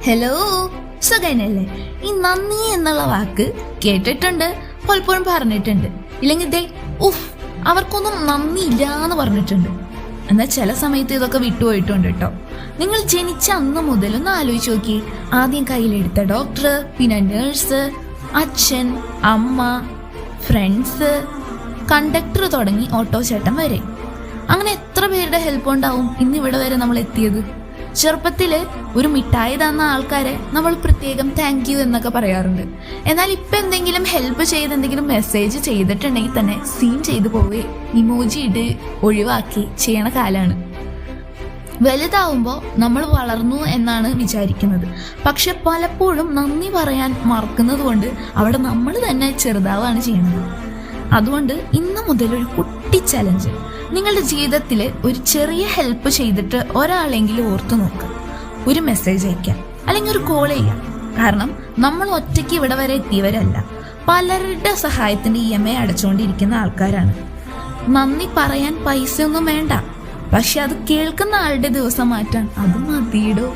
Hello, സുഖനല്ലേ? ഈ നന്ദി എന്നുള്ള വാക്ക് കേട്ടിട്ടുണ്ട്, പലപ്പോഴും പറഞ്ഞിട്ടുണ്ട്. ഇല്ലെങ്കിൽ ദേ അവർക്കൊന്നും നന്ദി ഇല്ലാന്ന് പറഞ്ഞിട്ടുണ്ട്. എന്നാൽ ചില സമയത്ത് ഇതൊക്കെ വിട്ടുപോയിട്ടുണ്ട് കേട്ടോ. നിങ്ങൾ ജനിച്ച അന്ന് മുതൽ ഒന്ന് ആലോചിച്ച് നോക്കി. ആദ്യം കയ്യിലെടുത്ത ഡോക്ടർ, പിന്നെ നേഴ്സ്, അച്ഛൻ, അമ്മ, ഫ്രണ്ട്സ്, കണ്ടക്ടർ തുടങ്ങി ഓട്ടോ ചേട്ടൻ വരെ. അങ്ങനെ എത്ര പേരുടെ ഹെൽപ്പ് ഉണ്ടാവും ഇന്നിവിടെ വരെ നമ്മൾ എത്തിയത്. ചെറുപ്പത്തില് ഒരു മിഠായി തന്ന ആൾക്കാരെ നമ്മൾ പ്രത്യേകം താങ്ക് യു എന്നൊക്കെ പറയാറുണ്ട്. എന്നാൽ ഇപ്പം എന്തെങ്കിലും ഹെൽപ്പ് ചെയ്ത് എന്തെങ്കിലും മെസ്സേജ് ചെയ്തിട്ടുണ്ടെങ്കിൽ തന്നെ സീൻ ചെയ്തു പോവേ, ഇമോജി ഇട്ട് ഒഴിവാക്കി ചെയ്യണ കാലാണ്. വലുതാവുമ്പോൾ നമ്മൾ വളർന്നു എന്നാണ് വിചാരിക്കുന്നത്. പക്ഷെ പലപ്പോഴും നന്ദി പറയാൻ മറക്കുന്നത് കൊണ്ട് അവിടെ നമ്മൾ തന്നെ ചെറുതാവാണ് ചെയ്യുന്നത്. അതുകൊണ്ട് ഇന്ന് മുതൽ ഒരു കുട്ടി ചലഞ്ച്. നിങ്ങളുടെ ജീവിതത്തിൽ ഒരു ചെറിയ ഹെൽപ്പ് ചെയ്തിട്ട് ഒരാളെങ്കിലും ഓർത്തു നോക്കുക. ഒരു മെസ്സേജ് അയക്കാം, അല്ലെങ്കിൽ ഒരു കോൾ ചെയ്യാം. കാരണം നമ്മൾ ഒറ്റയ്ക്ക് ഇവിടെ വരെ എത്തിയവരല്ല, പലരുടെ സഹായത്തിന്റെ EMI അടച്ചുകൊണ്ടിരിക്കുന്ന ആൾക്കാരാണ്. നന്ദി പറയാൻ പൈസ ഒന്നും വേണ്ട, പക്ഷെ അത് കേൾക്കുന്ന ആളുടെ ദിവസം മാറ്റാൻ അത് മതിയിടോ.